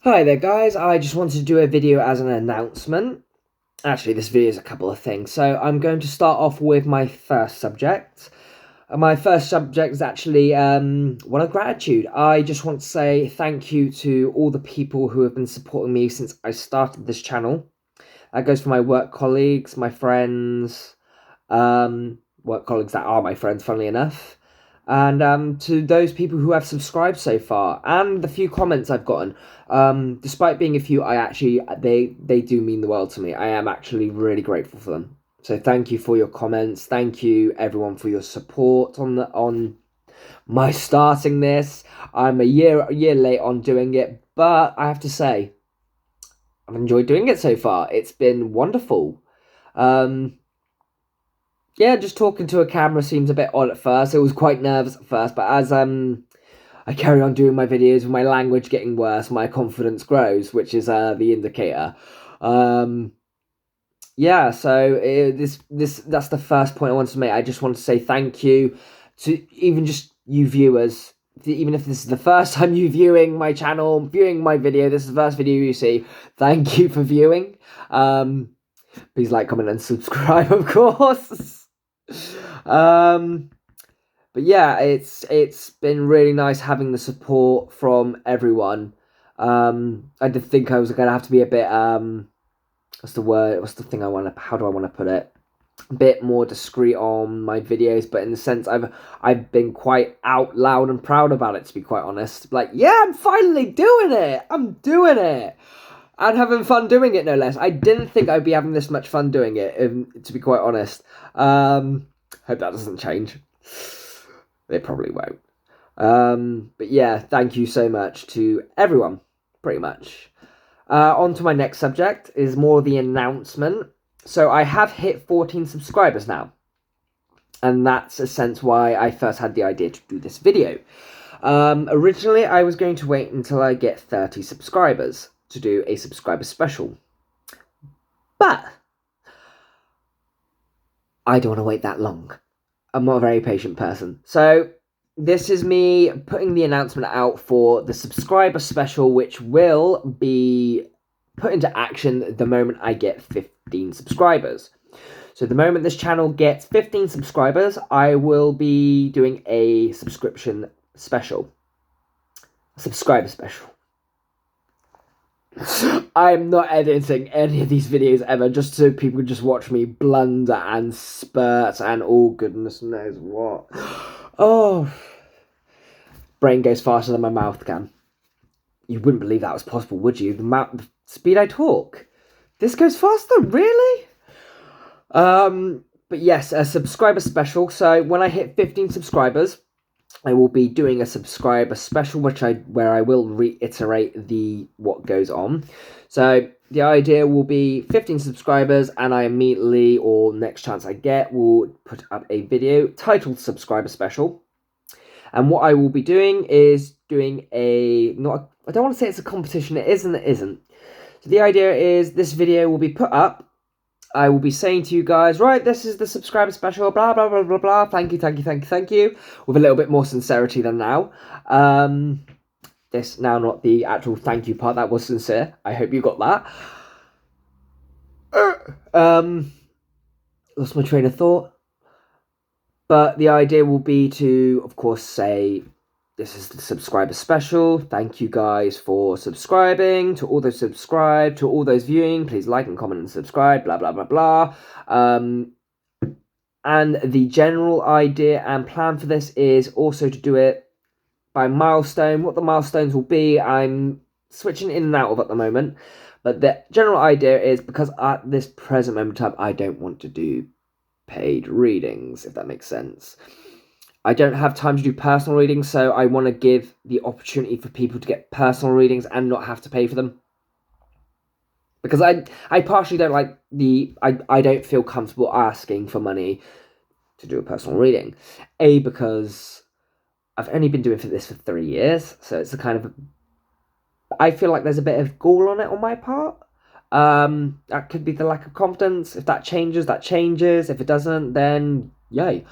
Hi there guys, I just wanted to do a video as an announcement. Actually, this video is a couple of things. So I'm going to start off with my first subject. My first subject is actually one of gratitude. I just want to say thank you to all the people who have been supporting me since I started this channel. That goes for my work colleagues, my friends, work colleagues that are my friends, funnily enough. And to those people who have subscribed so far, and the few comments I've gotten, despite being a few, they do mean the world to me. I am actually really grateful for them. So thank you for your comments. Thank you everyone for your support on my starting this. I'm a year late on doing it, but I have to say I've enjoyed doing it so far. It's been wonderful. Um, yeah, just talking to a camera seems a bit odd at first. It was quite nervous at first, but as I carry on doing my videos with my language getting worse, my confidence grows, which is the indicator. Um, yeah, so this that's the first point I wanted to make. I just want to say thank you to even just you viewers. Even if this is the first time you viewing my channel, viewing my video, this is the first video you see. Thank you for viewing. Please like, comment, and subscribe, of course. um, but yeah, it's been really nice having the support from everyone. I did think I was gonna have to be a bit what's the word? What's the thing I want to? How do I want to put it? A bit more discreet on my videos, but in the sense I've been quite out loud and proud about it. To be quite honest, like yeah, I'm finally doing it. I'm doing it. And having fun doing it, no less. I didn't think I'd be having this much fun doing it, to be quite honest. Hope that doesn't change. It probably won't. But yeah, thank you so much to everyone, pretty much. On to my next subject is more the announcement. So I have hit 14 subscribers now. And that's a sense why I first had the idea to do this video. Originally, I was going to wait until I get 30 subscribers to do a subscriber special. But I don't want to wait that long. I'm not a very patient person. So this is me putting the announcement out for the subscriber special, which will be put into action the moment I get 15 subscribers. So the moment this channel gets 15 subscribers, I will be doing a subscription special. A subscriber special. I'm not editing any of these videos ever, just so people can just watch me blunder and spurt and all goodness knows what. Oh, brain goes faster than my mouth can. You wouldn't believe that was possible, would you? The speed I talk. This goes faster, really? But yes, a subscriber special. So when I hit 15 subscribers, I will be doing a subscriber special, where I will reiterate what goes on. So the idea will be 15 subscribers, and I immediately, or next chance I get, will put up a video titled Subscriber Special. And what I will be doing is doing I don't want to say it's a competition, it isn't. So the idea is this video will be put up. I will be saying to you guys, right, this is the subscriber special, blah, blah, blah, blah, blah. Thank you. With a little bit more sincerity than now. This now not the actual thank you part, that was sincere. I hope you got that. Lost my train of thought. But the idea will be to, of course, say, this is the subscriber special. Thank you guys for subscribing. To all those subscribed, to all those viewing, please like and comment and subscribe, blah, blah, blah, blah. And the general idea and plan for this is also to do it by milestone. What the milestones will be, I'm switching in and out of at the moment. But the general idea is, because at this present moment in time, I don't want to do paid readings, if that makes sense. I don't have time to do personal readings, so I want to give the opportunity for people to get personal readings and not have to pay for them. Because I partially don't like I don't feel comfortable asking for money to do a personal reading. Because I've only been doing this for 3 years, so it's a kind of, I feel like there's a bit of gall on it on my part. That could be the lack of confidence. If that changes, that changes. If it doesn't, then yay.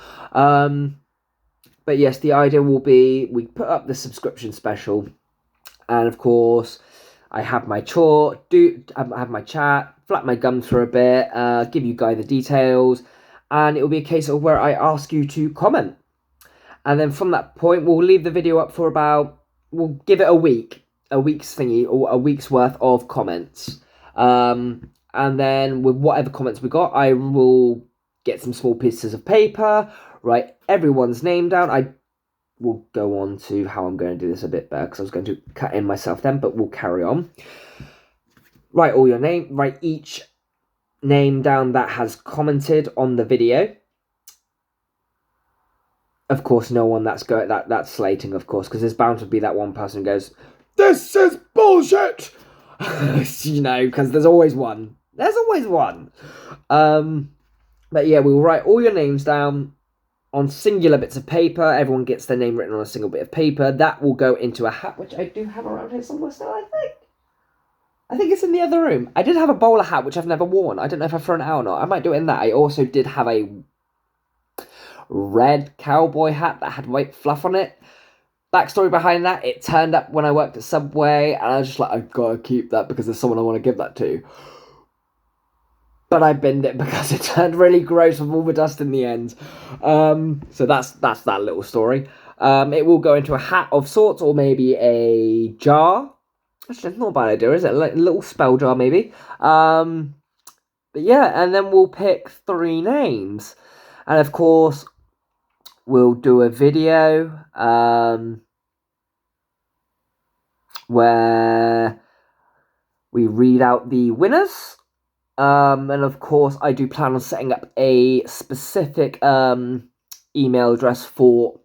But yes, the idea will be we put up the subscription special, and of course, I have my I have my chat, flap my gums for a bit, give you guys the details, and it will be a case of where I ask you to comment. And then from that point, we'll leave the video up for we'll give it a week's thingy, or a week's worth of comments. And then with whatever comments we got, I will get some small pieces of paper, write everyone's name down. I will go on to how I'm going to do this a bit better, because I was going to cut in myself then, but we'll carry on. Write each name down that has commented on the video. Of course, no one that's slating, of course, because there's bound to be that one person who goes, "This is bullshit," because there's always one. There's always one. But yeah, we'll write all your names down on singular bits of paper. Everyone gets their name written on a single bit of paper. That will go into a hat, which I do have around here somewhere still, I think. I think it's in the other room. I did have a bowler hat, which I've never worn. I don't know if I've thrown it out or not. I might do it in that. I also did have a red cowboy hat that had white fluff on it. Backstory behind that, it turned up when I worked at Subway, and I was just like, I've got to keep that because there's someone I want to give that to. But I binned it because it turned really gross with all the dust in the end. So that's that little story. It will go into a hat of sorts, or maybe a jar. Actually, not a bad idea, is it? A little spell jar, maybe. But yeah, and then we'll pick 3 names. And of course, we'll do a video where we read out the winners. And of course, I do plan on setting up a specific email address for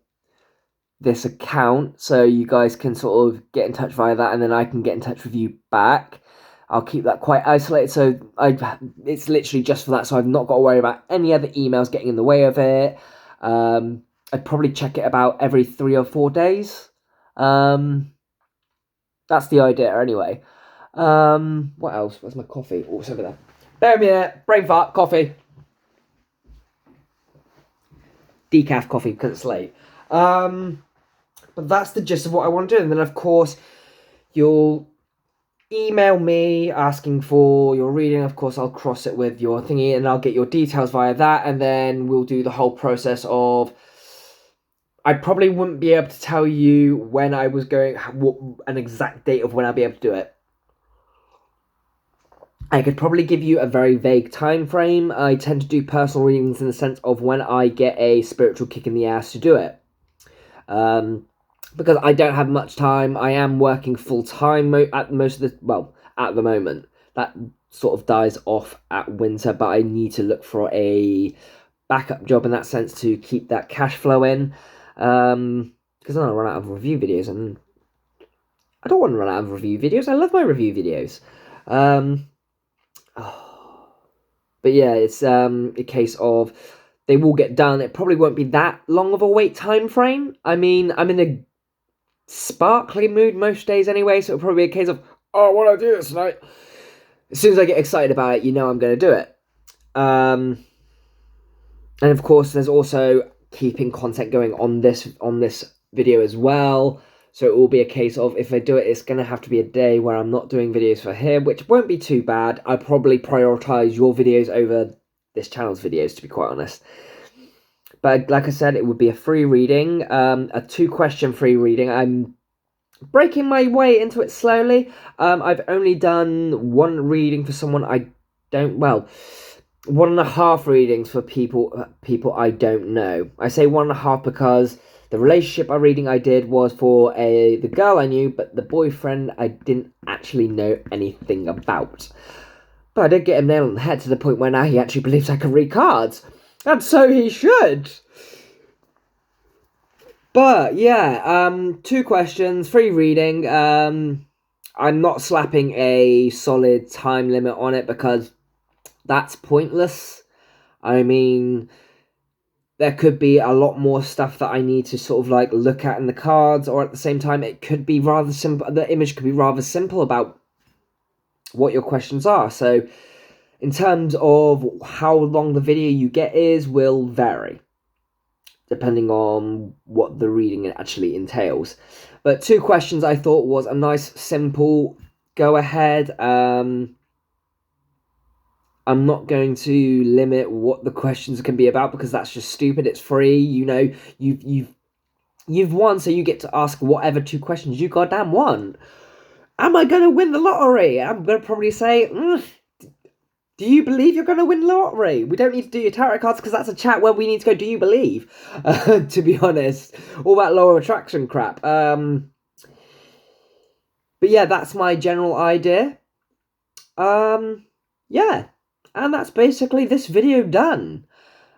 this account, so you guys can sort of get in touch via that, and then I can get in touch with you back. I'll keep that quite isolated, so it's literally just for that, so I've not got to worry about any other emails getting in the way of it. I'd probably check it about every 3 or 4 days. That's the idea, anyway. What else? Where's my coffee? Oh, it's over there. Bear me there. Brain fart. Coffee. Decaf coffee because it's late. But that's the gist of what I want to do. And then, of course, you'll email me asking for your reading. Of course, I'll cross it with your thingy, and I'll get your details via that. And then we'll do the whole process of... I probably wouldn't be able to tell you when I was going... an exact date of when I'll be able to do it. I could probably give you a very vague time frame. I tend to do personal readings in the sense of when I get a spiritual kick in the ass to do it. Because I don't have much time. I am working full-time at the moment. That sort of dies off at winter, but I need to look for a backup job in that sense to keep that cash flow in. Because then I'll run out of review videos, and I don't want to run out of review videos. I love my review videos. But yeah, it's a case of they will get done. It probably won't be that long of a wait time frame. I mean, I'm in a sparkly mood most days anyway, so it'll probably be a case of, oh, what do I do this tonight? As soon as I get excited about it, you know I'm going to do it. And of course, there's also keeping content going on this video as well. So it will be a case of, if I do it, it's going to have to be a day where I'm not doing videos for here, which won't be too bad. I'll probably prioritise your videos over this channel's videos, to be quite honest. But like I said, it would be a free reading, a 2-question free reading. I'm breaking my way into it slowly. I've only done 1 reading for someone 1.5 readings for people I don't know. I say 1.5 because the relationship I did was for the girl I knew, but the boyfriend I didn't actually know anything about. But I did get him nailed on the head to the point where now he actually believes I can read cards. And so he should. But yeah, 2 questions, free reading. I'm not slapping a solid time limit on it because that's pointless. I mean, there could be a lot more stuff that I need to sort of like look at in the cards, or at the same time it could be rather simple. The image could be rather simple about what your questions are. So in terms of how long the video you get will vary depending on what the reading actually entails. But 2 questions I thought was a nice, simple go ahead. I'm not going to limit what the questions can be about because that's just stupid. It's free. You've won, so you get to ask whatever 2 questions you goddamn want. Am I going to win the lottery? I'm going to probably say, do you believe you're going to win the lottery? We don't need to do your tarot cards because that's a chat where we need to go, do you believe? To be honest. All that law of attraction crap. But yeah, that's my general idea. Yeah. And that's basically this video done.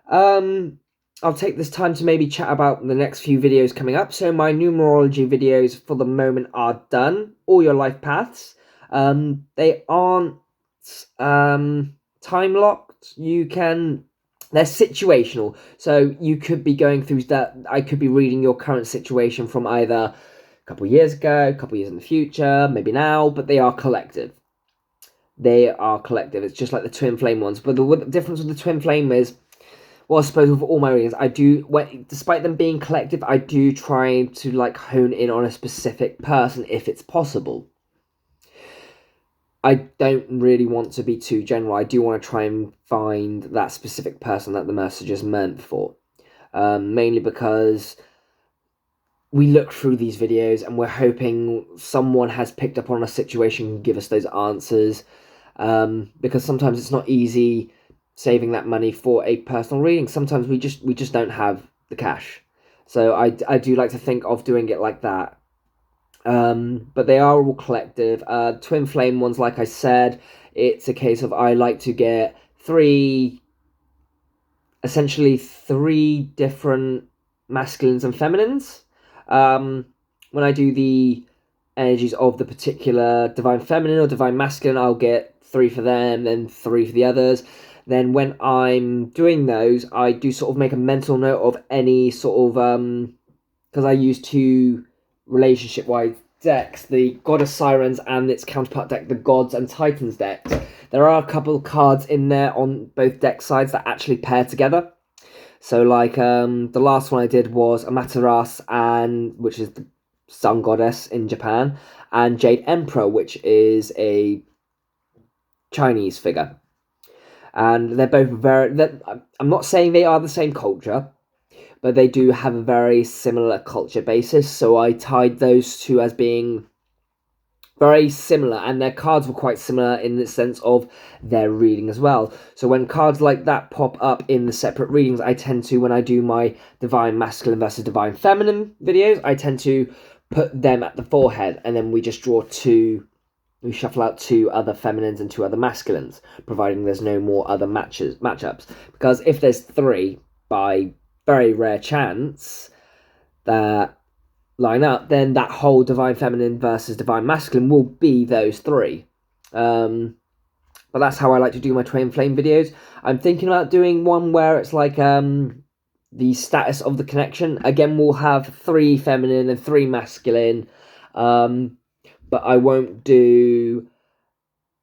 I'll take this time to maybe chat about the next few videos coming up. So my numerology videos for the moment are done. All your life paths. They aren't time locked. They're situational. So you could be going through that. I could be reading your current situation from either a couple of years ago, a couple of years in the future, maybe now, but they are collective. It's just like the twin flame ones. But the difference with the twin flame is, well, I suppose with all my readings, despite them being collective, I do try to like hone in on a specific person if it's possible. I don't really want to be too general. I do want to try and find that specific person that the message is meant for. Mainly because we look through these videos and we're hoping someone has picked up on a situation and give us those answers. Because sometimes it's not easy saving that money for a personal reading. Sometimes we just don't have the cash. So I do like to think of doing it like that. But they are all collective. Twin flame ones, like I said, it's a case of I like to get essentially three different masculines and feminines. When I do the energies of the particular divine feminine or divine masculine, I'll get 3 for them, then 3 for the others. Then when I'm doing those, I do sort of make a mental note of any sort of because I use 2 relationship-wise decks, the Goddess Sirens and its counterpart deck, the Gods and Titans deck. There are a couple of cards in there on both deck sides that actually pair together. So like the last one I did was Amaterasu, which is the Sun Goddess in Japan, and Jade Emperor, which is a Chinese figure. And they're both I'm not saying they are the same culture, but they do have a very similar culture basis. So I tied those 2 as being very similar, and their cards were quite similar in the sense of their reading as well. So when cards like that pop up in the separate readings, I tend to, when I do my divine masculine versus divine feminine videos, I tend to put them at the forehead, and then we just draw 2. We shuffle out 2 other feminines and 2 other masculines, providing there's no more other matchups. Because if there's 3, by very rare chance, that line up, then that whole divine feminine versus divine masculine will be those 3. But that's how I like to do my twin flame videos. I'm thinking about doing one where it's like the status of the connection. Again, we'll have 3 feminine and 3 masculine. But I won't do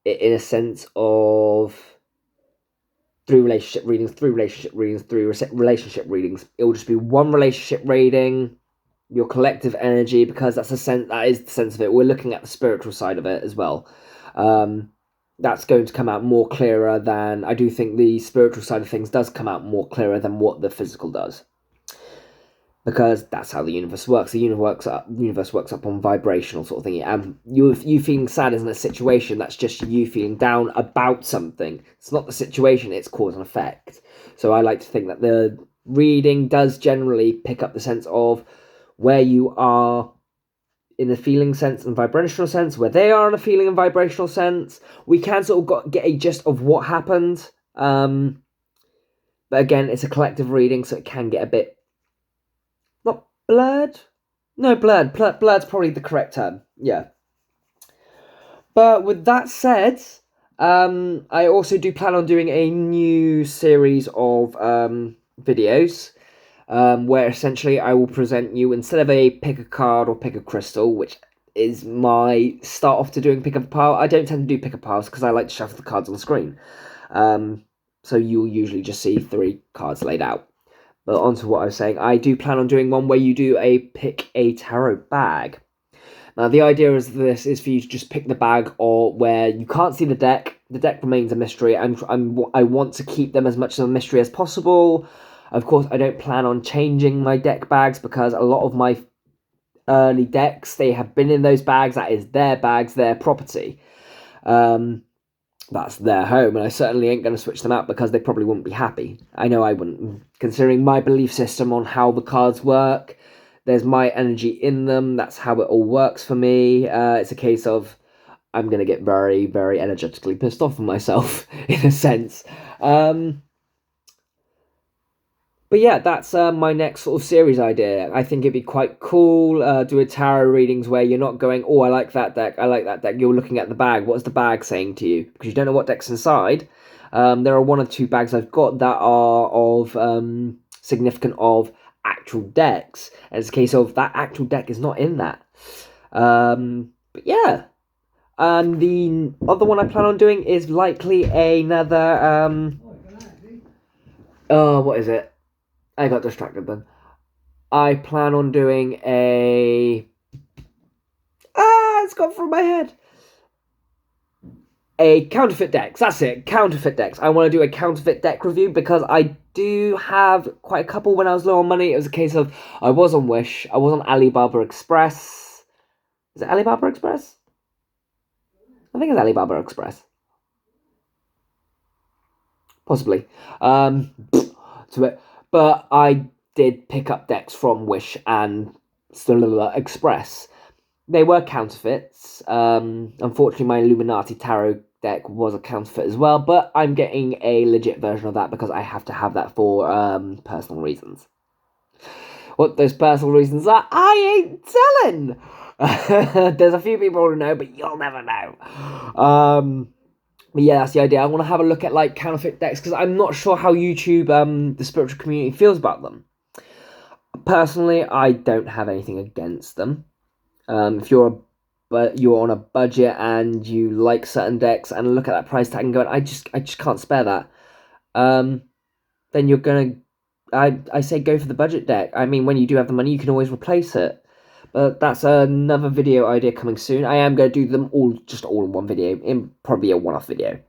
it in a sense of 3 relationship readings, 3 relationship readings, 3 relationship readings. It will just be 1 relationship reading, your collective energy, because that is the sense of it. We're looking at the spiritual side of it as well. That's going to come out more clearer than, I do think the spiritual side of things does come out more clearer than what the physical does. Because that's how the universe works. The universe works up on vibrational sort of thing. And you feeling sad isn't a situation. That's just you feeling down about something. It's not the situation. It's cause and effect. So I like to think that the reading does generally pick up the sense of where you are in a feeling sense and vibrational sense, where they are in a feeling and vibrational sense. We can sort of get a gist of what happened. But again, it's a collective reading, so it can get a bit blurred? No, blurred. Blurred's probably the correct term. Yeah. But with that said, I also do plan on doing a new series of videos where essentially I will present you, instead of a pick a card or pick a crystal, which is my start off to doing pick a pile. I don't tend to do pick a piles because I like to shuffle the cards on the screen. So you'll usually just see 3 cards laid out. But on to what I was saying, I do plan on doing one where you do a pick a tarot bag. Now, the idea is this is for you to just pick the bag or where you can't see the deck. The deck remains a mystery. I want to keep them as much of a mystery as possible. Of course, I don't plan on changing my deck bags because a lot of my early decks, they have been in those bags. That is their bags, their property. That's their home, and I certainly ain't going to switch them out because they probably wouldn't be happy. I know I wouldn't, considering my belief system on how the cards work. There's my energy in them. That's how it all works for me. It's a case of I'm going to get very, very energetically pissed off with myself, in a sense. But yeah, that's my next sort of series idea. I think it'd be quite cool. Do a tarot readings where you're not going, oh, I like that deck, I like that deck. You're looking at the bag. What's the bag saying to you? Because you don't know what deck's inside. There are 1 or 2 bags I've got that are of significant of actual decks. And it's a case of that actual deck is not in that. But yeah. And the other one I plan on doing is likely another... what is it? I got distracted then. I plan on doing a... it's gone from my head. A counterfeit decks. That's it. Counterfeit decks. I want to do a counterfeit deck review because I do have quite a couple when I was low on money. It was a case of I was on Wish. I was on Alibaba Express. Is it Alibaba Express? I think it's Alibaba Express. Possibly. But I did pick up decks from Wish and Express. They were counterfeits. Unfortunately, my Illuminati Tarot deck was a counterfeit as well, but I'm getting a legit version of that because I have to have that for personal reasons. What those personal reasons are, I ain't telling! There's a few people who know, but you'll never know. But yeah, that's the idea. I want to have a look at like counterfeit decks because I'm not sure how YouTube, the spiritual community, feels about them. Personally, I don't have anything against them. If you're on a budget and you like certain decks and look at that price tag and go, I just can't spare that. Then you're gonna, I say go for the budget deck. I mean, when you do have the money, you can always replace it. But that's another video idea coming soon. I am going to do them all in one video, in probably a one-off video.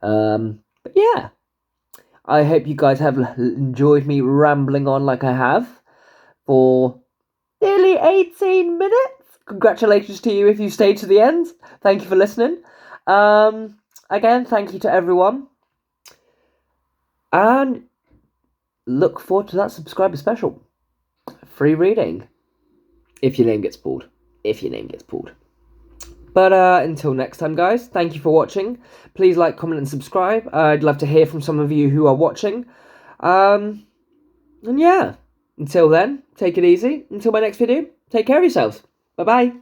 But yeah, I hope you guys have enjoyed me rambling on like I have for nearly 18 minutes. Congratulations to you if you stayed to the end. Thank you for listening. Again, thank you to everyone. And look forward to that subscriber special. Free reading. If your name gets pulled. But until next time, guys, thank you for watching. Please like, comment, and subscribe. I'd love to hear from some of you who are watching. And yeah, until then, take it easy. Until my next video, take care of yourselves. Bye-bye.